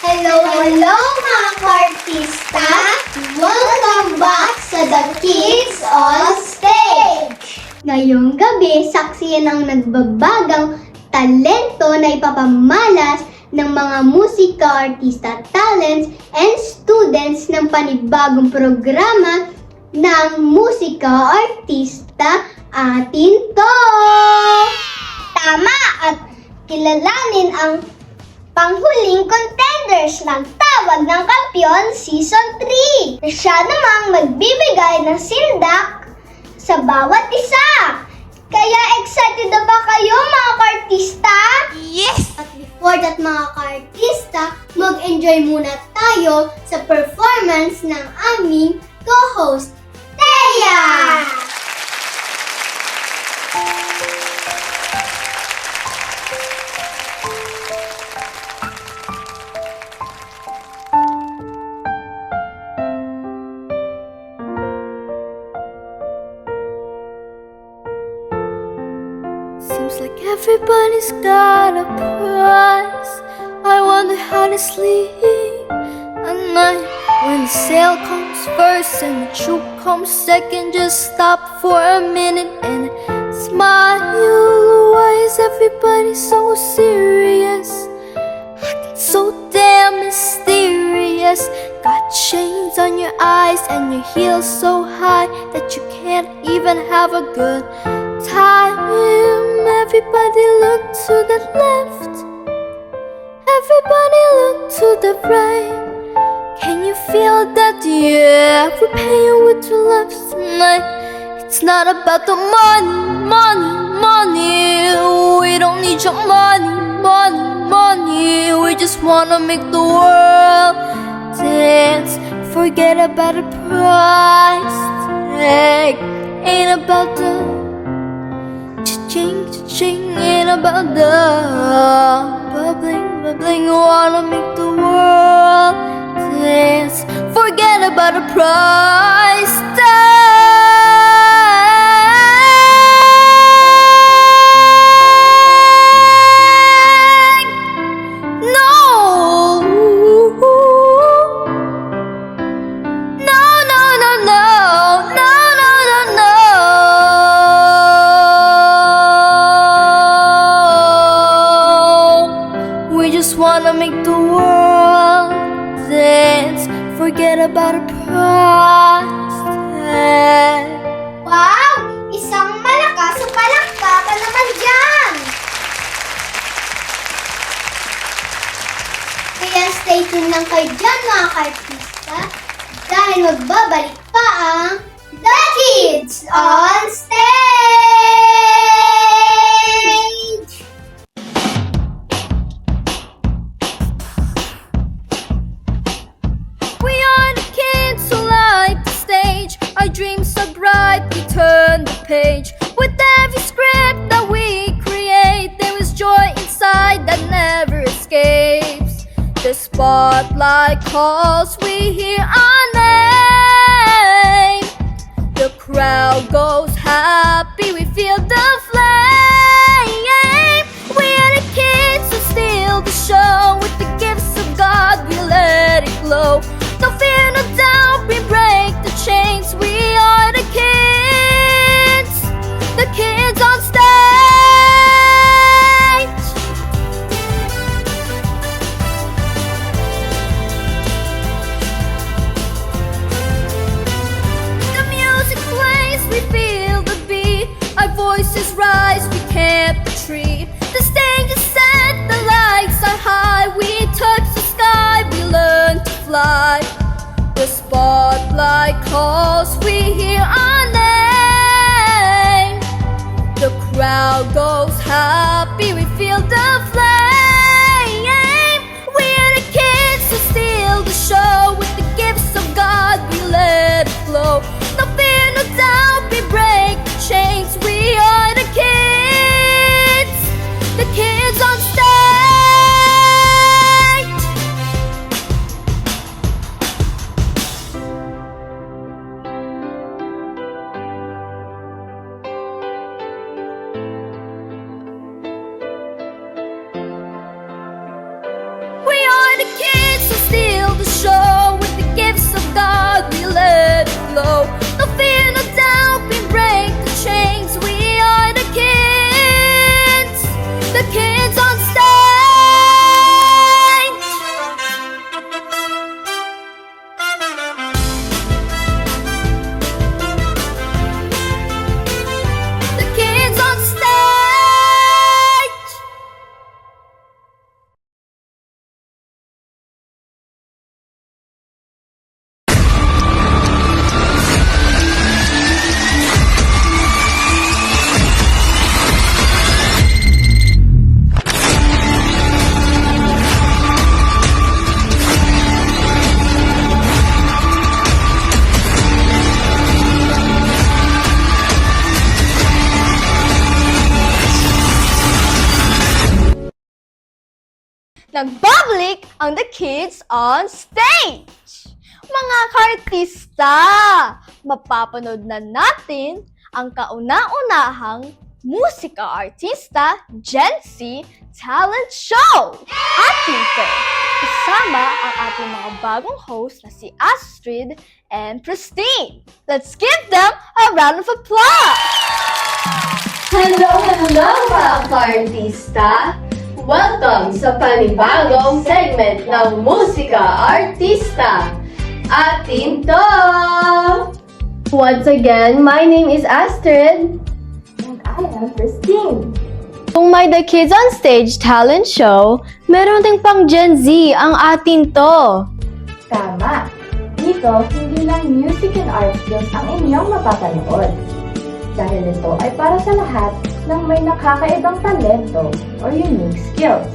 Hello mga ka-artista! Welcome back sa The Kids on Stage! Ngayong gabi, saksiyan ang nagbabagang talento na ipapamalas ng mga musika, artista, talents, and students ng panibagong programa ng musika, artista, atin to! Tama! At kilalanin ang panghuling contenders ng Tawag ng Kampiyon Season 3. Siya namang magbibigay ng sindak sa bawat isa. Kaya excited na ba kayo mga ka-artista? Yes! At before that mga ka-artista, mag-enjoy muna tayo sa performance ng aming co-host, Thea! Seems like everybody's got a price. I wonder how they sleep at night when the sale comes first and the truth comes second. Just stop for a minute and smile. Why is everybody so serious? Acting so damn mysterious. Got chains on your eyes and your heels so high that you can't even have a good time. Everybody look to the left, everybody look to the right. Can you feel that? Yeah, we're paying with your lives tonight. It's not about the money, money, money. We don't need your money, money, money. We just wanna make the world dance. Forget about a price tag. Ain't about the cha-ching, ain't about the bubbling, bubbling. Wanna make the world dance. Forget about a price tag. No, no, no, no, no, no, no, no, no. We just wanna make the world dance. Forget about a price tag. Wow! Isang malakas sa palakpakan naman dyan! Kaya stay tuned lang kayo dyan mga ka-artista dahil magbabalik pa ang The Kids on Stage! We are the kids who light the stage. Our dreams so bright, we turn the page. With every script that we create, there is joy inside that never escapes. The spotlight calls, we hear our name. The crowd goes happy, we feel the flame. We are the kids who steal the show. With the gifts of God, we let it glow. No fear, no doubt, we break the chains. We are the kids on stage. The music plays, we feel the beat. Our voices rise, we can't retreat. The stage is set, the lights are high. We touch the sky, we learn to fly. The spotlight calls, we hear our name. The crowd goes happy, we feel the flame. We are the kids who steal the show. With the gifts of God, we let it flow. No fear, no doubt, we break the chains. We are the kids on stage. nagbabalik ang The Kids on Stage! Mga kaartista, mapapanood na natin ang kauna-unahang musika artista Gen Z Talent Show! Atin ito, kasama ang ating mga bagong host na si Astrid and Christine. Let's give them a round of applause! Hello mga ka-artista! Welcome sa panibagong segment ng Musika Artista! Atin to! Once again, my name is Astrid. And I am Christine. Kung may The Kids on Stage talent show, meron ding pang Gen Z ang atin to. Tama! Dito, hindi lang music and art skills ang inyong mapapanood. Dahil ito ay para sa lahat ng may nakakaibang talento or unique skills.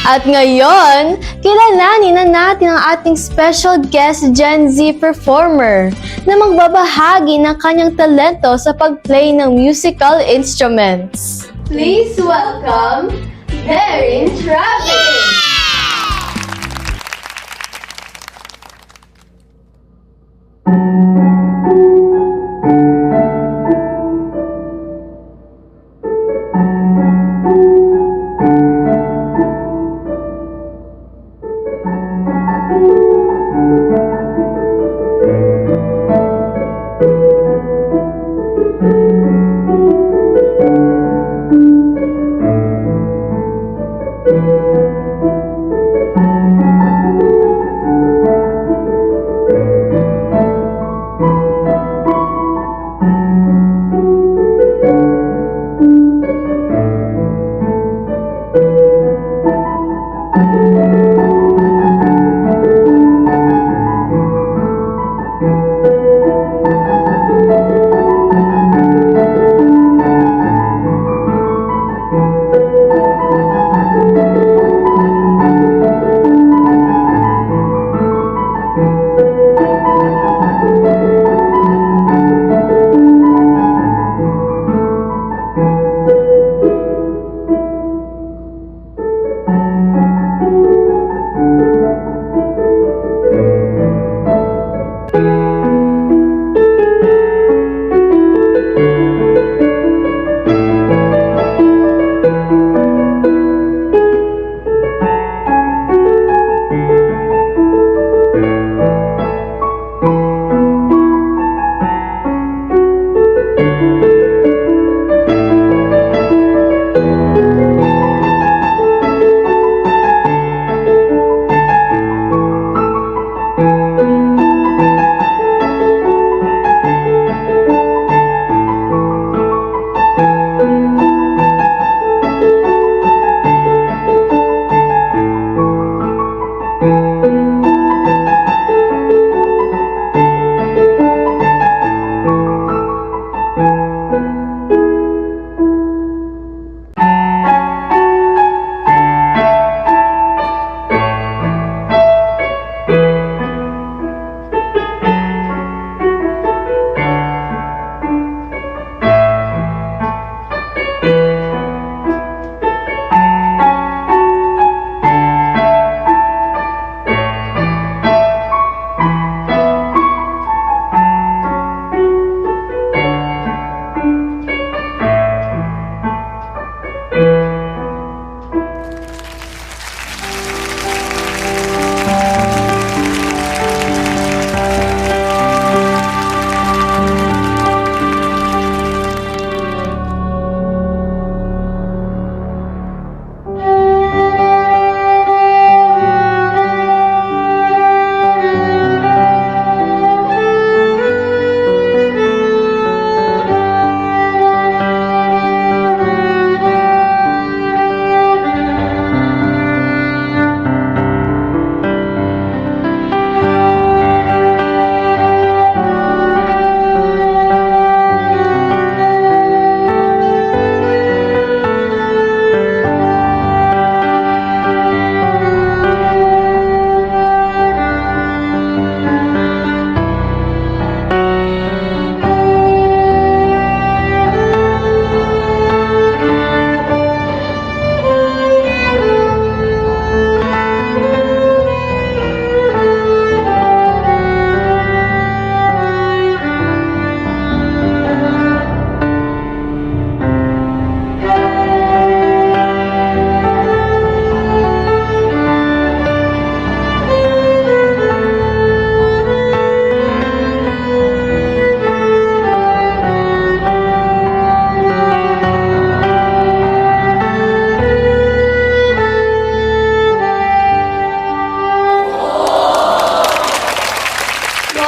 At ngayon, kilalanin na natin ang ating special guest Gen Z performer na magbabahagi ng kanyang talento sa pag-play ng musical instruments. Please welcome Darren Travis!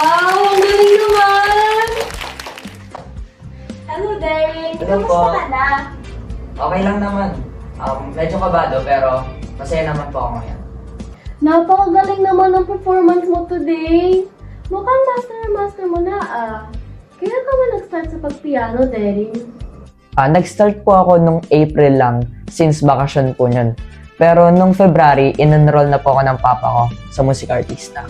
Wow! Ang galing naman! Hello, Derek! Hello Kamusta po. ka na? Okay lang naman. Medyo kabado pero masaya naman po ako ngayon. Napakagaling naman ng performance mo today. Mukhang master mo na Kailan ka ba nag-start sa pagpiano, Derek? Nag-start po ako nung April lang since bakasyon po yun. Pero nung February, in-enroll na po ako ng papa ko sa music artista.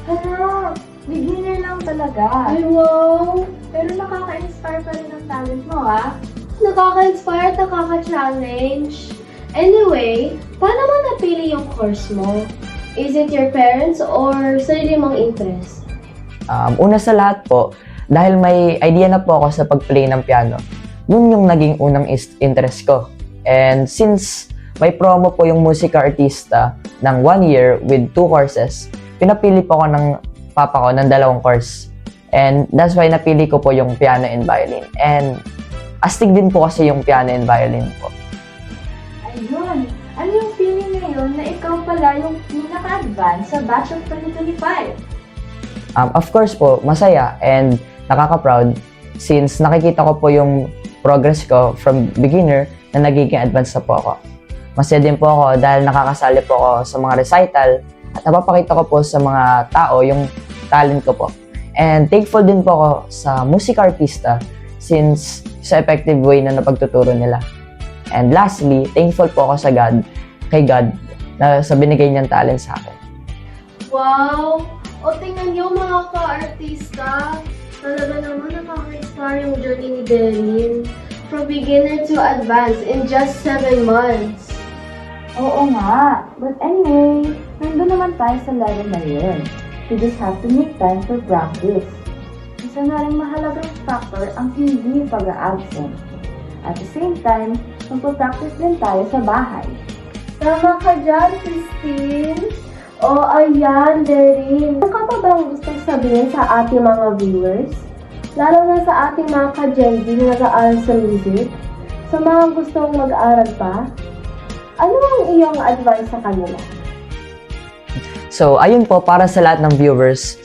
Hala, beginner lang talaga. Ay, wow! Pero nakaka-inspire pa rin ang talent mo, ha? Nakaka-inspire at nakaka-challenge. Anyway, paano mo napili yung course mo? Is it your parents or sarili mong interest? Una sa lahat po, dahil may idea na po ako sa pag-play ng piano, yun yung naging unang interest ko. And since may promo po yung musika artista ng 1 year with 2 courses, pinapili po ako ng papa ko ng 2 course. And that's why napili ko po yung piano and violin. And astig din po kasi yung piano and violin po. Ayun! Ano yung feeling ngayon na ikaw pala yung pinaka-advance sa batch of 2025? Of course po, masaya and nakaka-proud since nakikita ko po yung progress ko from beginner na nagiging advanced na po ako. Masaya din po ako dahil nakakasali po ako sa mga recital at napapakita ko po sa mga tao yung talent ko po. And thankful din po ako sa music artista since sa effective way na napagtuturo nila. And lastly, thankful po ako sa kay God na sa binigay niyang talent sa akin. Wow! O tingnan niyo mga ka-artista, talaga naman nakaka-inspire yung journey ni Derin. From beginner to advanced in just 7 months. Oo nga. But anyway, nandun naman tayo sa level na yun. You just have to make time for practice. Isa na rin mahalagang factor ang hindi pag-a-absent. At the same time, magpa-practice din tayo sa bahay. Tama ka dyan, Christine! O ayan, Derin. Ano ka pa bang gustong sabihin sa ating mga viewers? Lalo na sa ating mga ka-Gen Z na nag-aaral sa music, sa mga gustong mag-aaral pa, ano ang iyong advice sa kanila? So, ayun po para sa lahat ng viewers.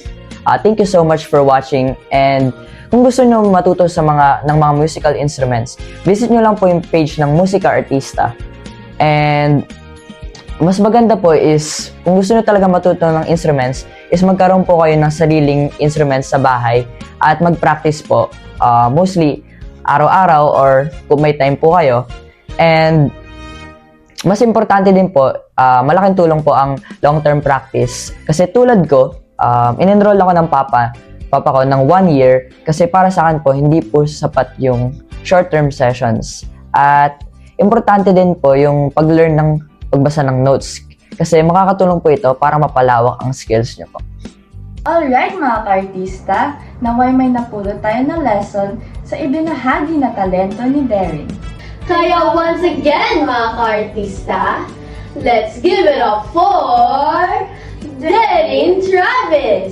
Thank you so much for watching and kung gusto nyo matuto sa ng mga musical instruments, visit nyo lang po yung page ng Musika Artista. And mas maganda po is, kung gusto nyo talaga matuto ng instruments, is magkaroon po kayo ng sariling instruments sa bahay at mag-practice po, mostly araw-araw or kung may time po kayo. And mas importante din po, malaking tulong po ang long-term practice. Kasi tulad ko, in-enroll ako ng papa ko ng 1 year kasi para sa akin po, hindi po sapat yung short-term sessions. At importante din po yung pag-learn ng pagbasa ng notes kasi makakatulong po ito para mapalawak ang skills nyo po. Alright mga ka-artista, naway may napulot tayo na lesson sa ibinahagi na talento ni Derin. Kaya once again mga ka-artista, let's give it up for Derin Travis!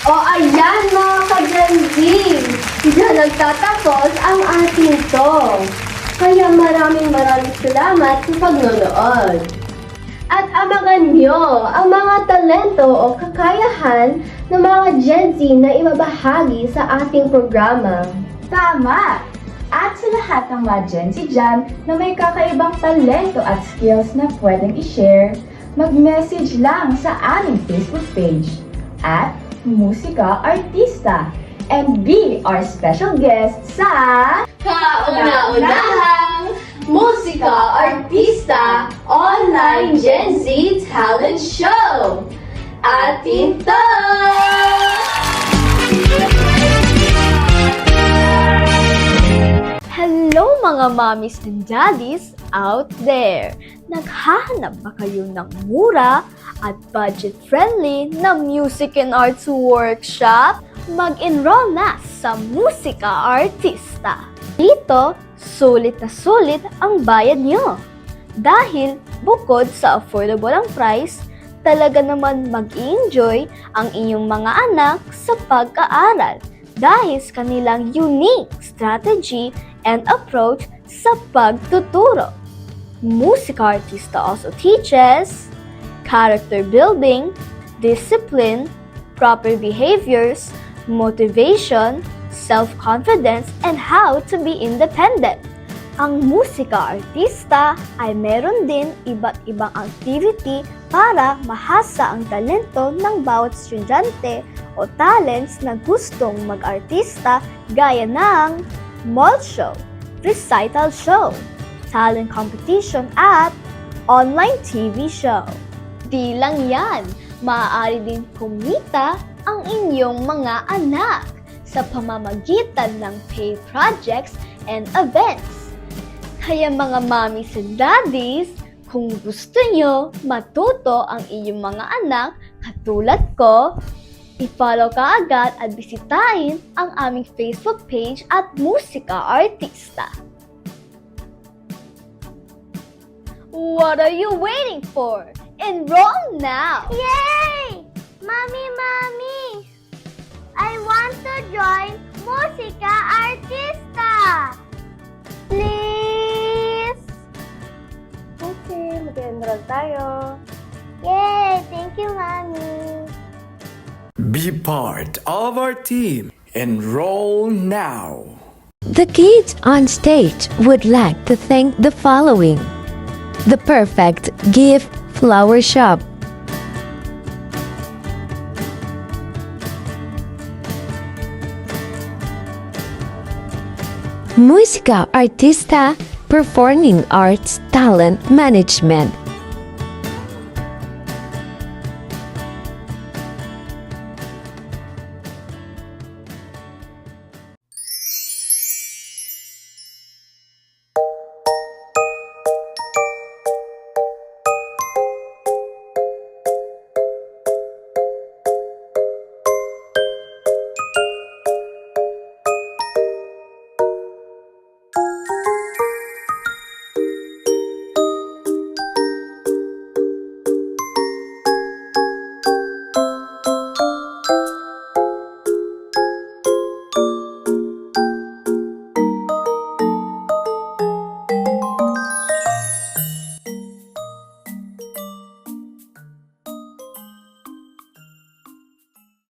O ayan mga ka-Gen Z, diyan nagtatapos ang ating to. Kaya maraming salamat sa pagnonood. At abangan nyo ang mga talento o kakayahan ng mga Gen Z na ibabahagi sa ating programa. Tama! At sa lahat ng mga Gen Z dyan na may kakaibang talento at skills na pwedeng i-share, mag-message lang sa aming Facebook page at Musika Artista and be our special guest sa Kauna-unahang Musika Artista Online Gen Z Talent Show! Atin to! Hello mga mommies and daddies out there! Naghahanap ba kayo ng mura at budget-friendly na music and arts workshop? Mag-enroll na sa Musika Artista. Dito, sulit na sulit ang bayad nyo. Dahil bukod sa affordable ang price, talaga naman mag-enjoy ang inyong mga anak sa pag-aaral dahil sa kanilang unique strategy and approach sa pagtuturo. Musika Artista also teaches character building, discipline, proper behaviors, motivation, self-confidence, and how to be independent. Ang Musika Artista ay meron din iba't ibang activity para mahasa ang talento ng bawat estudyante o talents na gustong mag-artista gaya ng mall show, recital show, talent competition at online TV show. Di lang yan, maaari din kumita ang inyong mga anak sa pamamagitan ng paid projects and events. Kaya mga mommies and daddies, kung gusto nyo matuto ang inyong mga anak katulad ko, i-follow ka agad at bisitahin ang aming Facebook page at Musika Artista. What are you waiting for? Enroll now! Yay! Mommy! I want to join Musika Artista! Please! Okay, mag-enroll tayo. Yay! Thank you, Mommy! Be part of our team. Enroll now. The kids on stage would like to thank the following: The Perfect Gift Flower Shop, Musika Artista Performing Arts Talent Management,